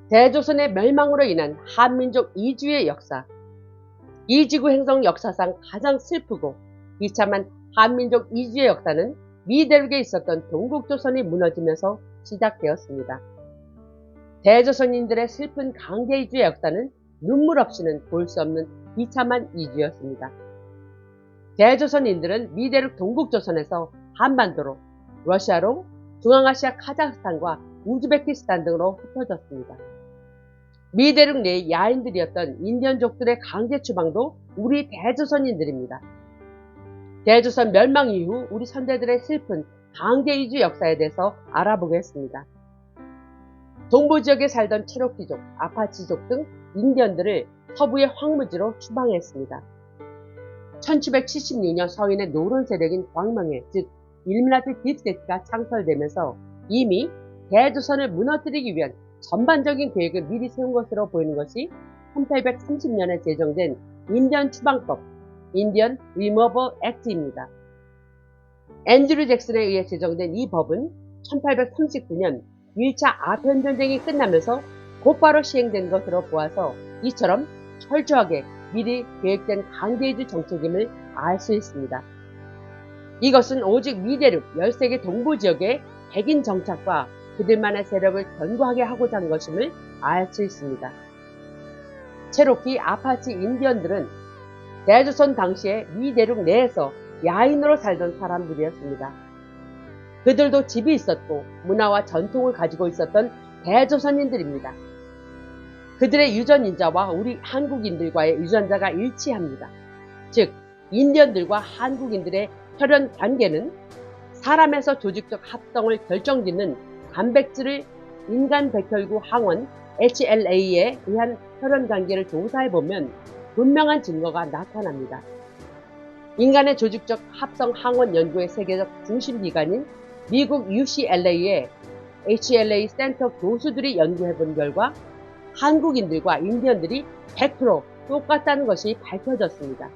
대조선의 멸망으로 인한 한민족 이주의 역사. 이 지구 행성 역사상 가장 슬프고 비참한 한민족 이주의 역사는 미 대륙에 있었던 동국조선이 무너지면서 시작되었습니다. 대조선인들의 슬픈 강제 이주의 역사는 눈물 없이는 볼 수 없는 비참한 이주였습니다. 대조선인들은 미 대륙 동국조선에서 한반도로, 러시아로, 중앙아시아 카자흐스탄과 우즈베키스탄 등으로 흩어졌습니다. 미 대륙 내의 야인들이었던 인디언족들의 강제 추방도 우리 대조선인들입니다. 대조선 멸망 이후 우리 선대들의 슬픈 강제 이주 역사에 대해서 알아보겠습니다. 동부지역에 살던 체로키족, 아파치족 등 인디언들을 서부의 황무지로 추방했습니다. 1776년 서인의 노론 세력인 광명회, 즉 일루미나티 딥스테이트가 창설되면서 이미 대조선을 무너뜨리기 위한 전반적인 계획을 미리 세운 것으로 보이는 것이 1830년에 제정된 인디언 추방법, 인디언 리무버블 액트입니다. 앤드류 잭슨에 의해 제정된 이 법은 1839년 1차 아편전쟁이 끝나면서 곧바로 시행된 것으로 보아서 이처럼 철저하게 미리 계획된 강제이주 정책임을 알 수 있습니다. 이것은 오직 미대륙 13개 동부지역의 백인 정착과 그들만의 세력을 견고하게 하고자 한 것임을 알 수 있습니다. 체로키, 아파치 인디언들은 대조선 당시에 미 대륙 내에서 야인으로 살던 사람들이었습니다. 그들도 집이 있었고 문화와 전통을 가지고 있었던 대조선인들입니다. 그들의 유전인자와 우리 한국인들과의 유전자가 일치합니다. 즉, 인디언들과 한국인들의 혈연 관계는 사람에서 조직적 합성을 결정짓는 단백질을 인간 백혈구 항원 HLA에 의한 혈연 관계를 조사해보면 분명한 증거가 나타납니다. 인간의 조직적 합성 항원 연구의 세계적 중심기관인 미국 UCLA의 HLA 센터 교수들이 연구해본 결과 한국인들과 인디언들이 100% 똑같다는 것이 밝혀졌습니다.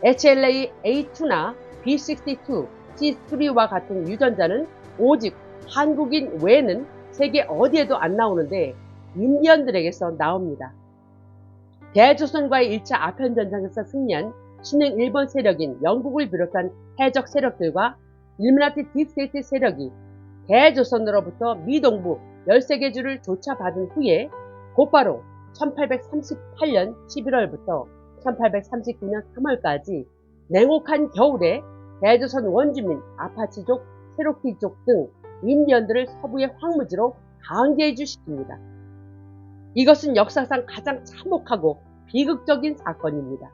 HLA-A2나 B62, C3와 같은 유전자는 오직 한국인 외에는 세계 어디에도 안 나오는데 인디언들에게서 나옵니다. 대조선과의 1차 아편전쟁에서 승리한 신흥 일본 세력인 영국을 비롯한 해적 세력들과 일루미나티 딥스테이트 세력이 대조선으로부터 미동부 13개 주를 조차받은 후에 곧바로 1838년 11월부터 1839년 3월까지 냉혹한 겨울에 대조선 원주민 아파치족, 체로키족 등 인디언들을 서부의 황무지로 강제 이주시킵니다. 이것은 역사상 가장 참혹하고 비극적인 사건입니다.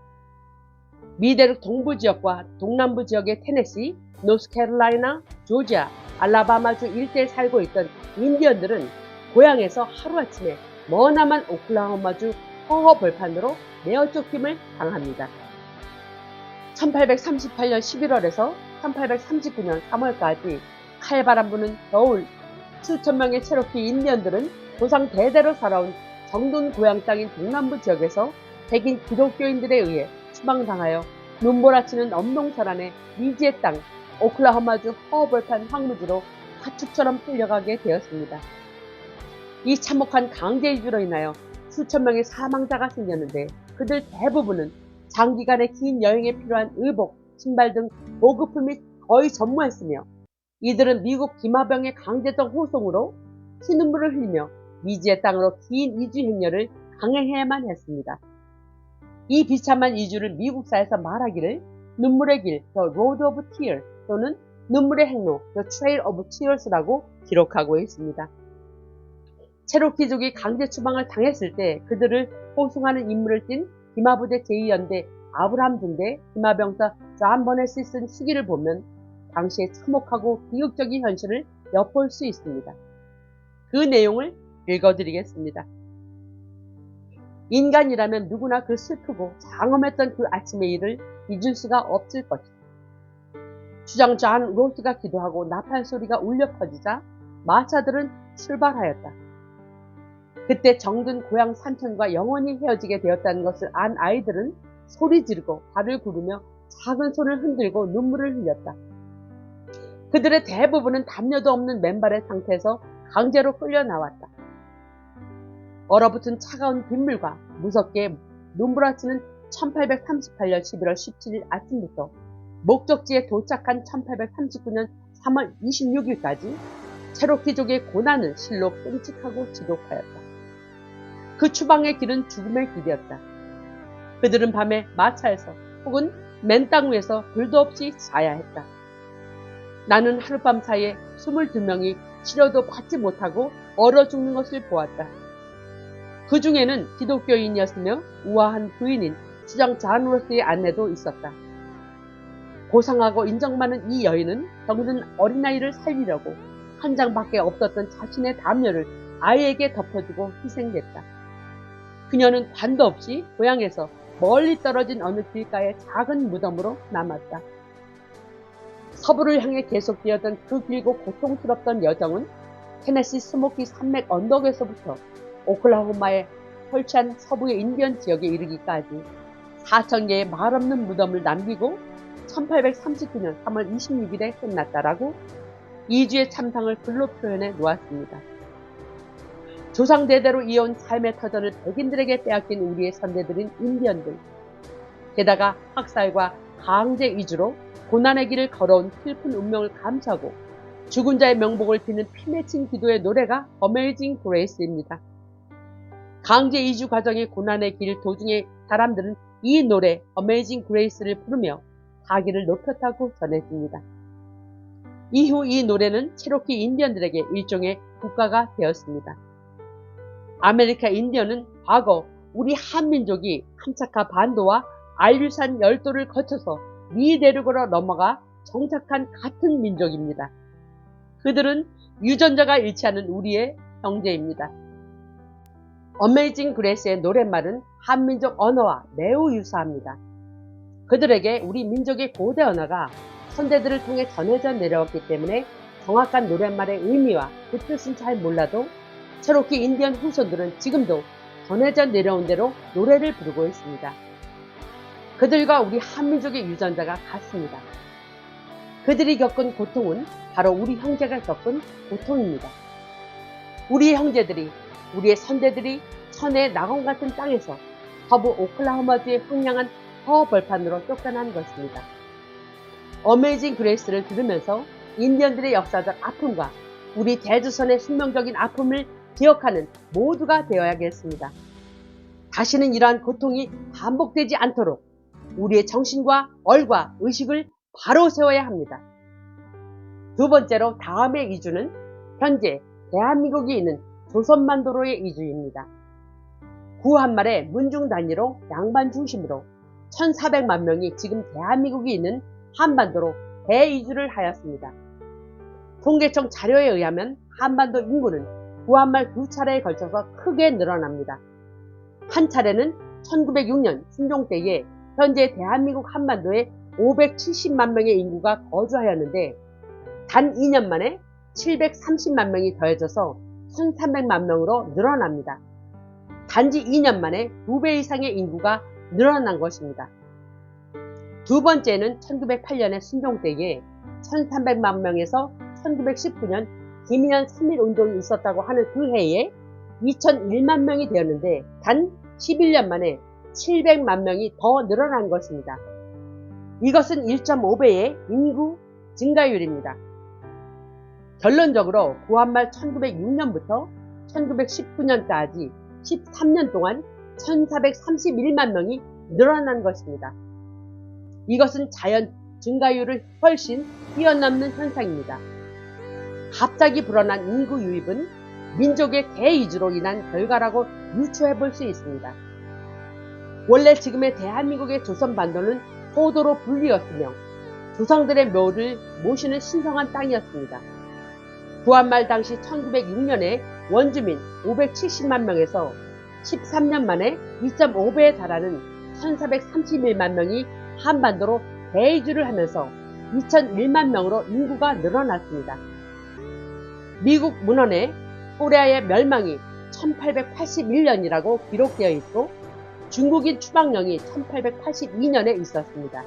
미대륙 동부지역과 동남부 지역의 테네시, 노스캐롤라이나, 조지아, 알라바마주 일대에 살고 있던 인디언들은 고향에서 하루아침에 머나먼 오클라호마주 허허 벌판으로 내어 쫓김을 당합니다. 1838년 11월에서 1839년 3월까지 칼바람 부는 겨울 수천 명의 체로키 인디언들은 조상 대대로 살아온 정돈 고향 땅인 동남부 지역에서 백인 기독교인들에 의해 추방당하여 눈보라치는 엄동설안의 미지의 땅 오클라호마주 허벌판 황무지로 가축처럼 끌려가게 되었습니다. 이 참혹한 강제 이주로 인하여 수천 명의 사망자가 생겼는데 그들 대부분은 장기간의 긴 여행에 필요한 의복, 신발 등 보급품이 거의 전무했으며 이들은 미국 기마병의 강제적 호송으로 피눈물을 흘리며 미지의 땅으로 긴 이주 행렬을 강행해야만 했습니다. 이 비참한 이주를 미국사에서 말하기를 눈물의 길, The Road of Tears 또는 눈물의 행로, The Trail of Tears라고 기록하고 있습니다. 체로키족이 강제 추방을 당했을 때 그들을 호송하는 임무를 띈 기마부대 제2연대 아브라함 중대 기마병사 존 버넷이 쓴 시기를 보면 당시의 참혹하고 비극적인 현실을 엿볼 수 있습니다. 그 내용을 읽어드리겠습니다. 인간이라면 누구나 그 슬프고 장엄했던 그 아침의 일을 잊을 수가 없을 것이다. 주장 존 로스가 기도하고 나팔 소리가 울려 퍼지자 마차들은 출발하였다. 그때 정든 고향 산천과 영원히 헤어지게 되었다는 것을 안 아이들은 소리 지르고 발을 구르며 작은 손을 흔들고 눈물을 흘렸다. 그들의 대부분은 담요도 없는 맨발의 상태에서 강제로 끌려 나왔다. 얼어붙은 차가운 빗물과 무섭게 눈부라치는 1838년 11월 17일 아침부터 목적지에 도착한 1839년 3월 26일까지 체로키족의 고난은 실로 끔찍하고 지독하였다. 그 추방의 길은 죽음의 길이었다. 그들은 밤에 마차에서 혹은 맨땅 위에서 불도 없이 자야 했다. 나는 하룻밤 사이에 22명이 치료도 받지 못하고 얼어 죽는 것을 보았다. 그 중에는 기독교인이었으며 우아한 부인인 시장 자누로스의 아내도 있었다. 고상하고 인정 많은 이 여인은 병든 어린아이를 살리려고 한 장밖에 없었던 자신의 담요를 아이에게 덮어주고 희생됐다. 그녀는 관도 없이 고향에서 멀리 떨어진 어느 길가의 작은 무덤으로 남았다. 서부를 향해 계속 뛰었던 그 길고 고통스럽던 여정은 테네시 스모키 산맥 언덕에서부터 오클라호마에 설치한 서부의 인디언 지역에 이르기까지 4,000개의 말없는 무덤을 남기고 1839년 3월 26일에 끝났다라고 2주의 참상을 글로 표현해 놓았습니다. 조상 대대로 이어온 삶의 터전을 백인들에게 빼앗긴 우리의 선대들인 인디언들, 게다가 학살과 강제 이주로 고난의 길을 걸어온 슬픈 운명을 감수하고 죽은 자의 명복을 비는 피 맺힌 기도의 노래가 어메이징 그레이스입니다. 강제 이주 과정의 고난의 길 도중에 사람들은 이 노래 어메이징 그레이스를 부르며 자기를 높였다고 전했습니다. 이후 이 노래는 체로키 인디언들에게 일종의 국가가 되었습니다. 아메리카 인디언은 과거 우리 한민족이 캄차카 반도와 알류산 열도를 거쳐서 미 대륙으로 넘어가 정착한 같은 민족입니다. 그들은 유전자가 일치하는 우리의 형제입니다. 어메이징 그레이스의 노랫말은 한민족 언어와 매우 유사합니다. 그들에게 우리 민족의 고대 언어가 선대들을 통해 전해져 내려왔기 때문에 정확한 노랫말의 의미와 그 뜻은 잘 몰라도 체로키 인디언 후손들은 지금도 전해져 내려온 대로 노래를 부르고 있습니다. 그들과 우리 한민족의 유전자가 같습니다. 그들이 겪은 고통은 바로 우리 형제가 겪은 고통입니다. 우리의 형제들이, 우리의 선대들이 천의 낙원 같은 땅에서 서부 오클라호마주의 황량한 허벌판으로 쫓겨난 것입니다. 어메이징 그레이스를 들으면서 인디언들의 역사적 아픔과 우리 대조선의 숙명적인 아픔을 기억하는 모두가 되어야겠습니다. 다시는 이러한 고통이 반복되지 않도록 우리의 정신과 얼과 의식을 바로 세워야 합니다. 두 번째로 다음의 이주는 현재 대한민국이 있는 조선반도로의 이주입니다. 구한말의 문중 단위로 양반 중심으로 1,400만 명이 지금 대한민국이 있는 한반도로 대이주를 하였습니다. 통계청 자료에 의하면 한반도 인구는 구한말 두 차례에 걸쳐서 크게 늘어납니다. 한 차례는 1906년 순종 때에 현재 대한민국 한반도에 570만 명의 인구가 거주하였는데 단 2년 만에 730만 명이 더해져서 1,300만 명으로 늘어납니다. 단지 2년 만에 2배 이상의 인구가 늘어난 것입니다. 두 번째는 1908년의 순종 때에 1,300만 명에서 1919년 김인현 3.1운동이 있었다고 하는 그 해에 2,001만 명이 되었는데 단 11년 만에 700만 명이 더 늘어난 것입니다. 이것은 1.5배의 인구 증가율입니다. 결론적으로 구한말 1906년부터 1919년까지 13년 동안 1,431만 명이 늘어난 것입니다. 이것은 자연 증가율을 훨씬 뛰어넘는 현상입니다. 갑자기 불어난 인구 유입은 민족의 대이주로 인한 결과라고 유추해 볼 수 있습니다. 원래 지금의 대한민국의 조선반도는 포도로 불리었으며 조상들의 묘를 모시는 신성한 땅이었습니다. 구한말 당시 1906년에 원주민 570만 명에서 13년 만에 2.5배에 달하는 1,431만 명이 한반도로 대이주를 하면서 2,001만 명으로 인구가 늘어났습니다. 미국 문헌에 코리아의 멸망이 1881년이라고 기록되어 있고 중국인 추방령이 1882년에 있었습니다.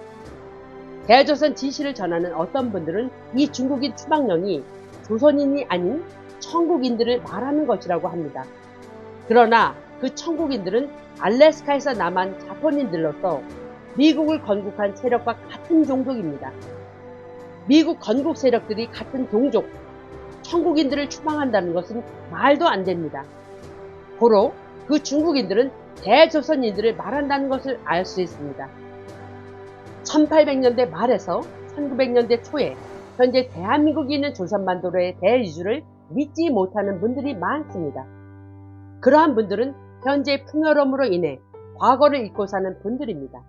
대조선 지시를 전하는 어떤 분들은 이 중국인 추방령이 조선인이 아닌 천국인들을 말하는 것이라고 합니다. 그러나 그 천국인들은 알래스카에서 남한 자포닌들로서 미국을 건국한 세력과 같은 종족입니다. 미국 건국 세력들이 같은 종족, 천국인들을 추방한다는 것은 말도 안 됩니다. 고로 그 중국인들은 대조선인들을 말한다는 것을 알 수 있습니다. 1800년대 말에서 1900년대 초에 현재 대한민국에 있는 조선반도로의 대이주를 믿지 못하는 분들이 많습니다. 그러한 분들은 현재 풍요로움으로 인해 과거를 잊고 사는 분들입니다.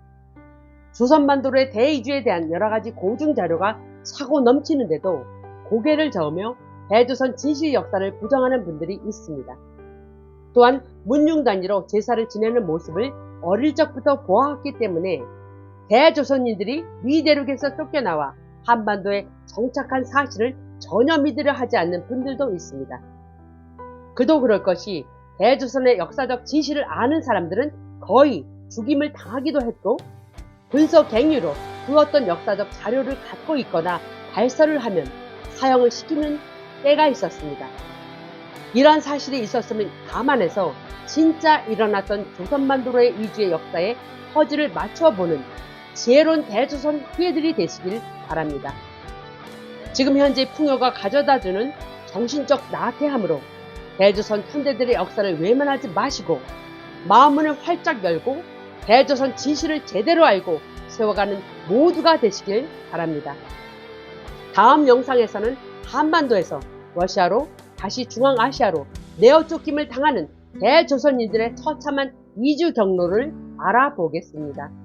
조선반도로의 대이주에 대한 여러가지 고증 자료가 차고 넘치는데도 고개를 저으며 대조선 진실 역사를 부정하는 분들이 있습니다. 또한 문중 단위로 제사를 지내는 모습을 어릴 적부터 보아왔기 때문에 대조선인들이 미대륙에서 쫓겨나와 한반도에 정착한 사실을 전혀 믿으려 하지 않는 분들도 있습니다. 그도 그럴 것이 대조선의 역사적 진실을 아는 사람들은 거의 죽임을 당하기도 했고 분서갱유로 그 어떤 역사적 자료를 갖고 있거나 발설을 하면 사형을 시키는 때가 있었습니다. 이러한 사실이 있었음을 감안해서 진짜 일어났던 조선반도로의 이주의 역사에 퍼즐을 맞춰보는 지혜로운 대조선 후예들이 되시길 바랍니다. 지금 현재 풍요가 가져다주는 정신적 나태함으로 대조선 현대들의 역사를 외면하지 마시고 마음문을 활짝 열고 대조선 진실을 제대로 알고 세워가는 모두가 되시길 바랍니다. 다음 영상에서는 한반도에서 러시아로 다시 중앙아시아로 내어 쫓김을 당하는 대조선인들의 처참한 이주 경로를 알아보겠습니다.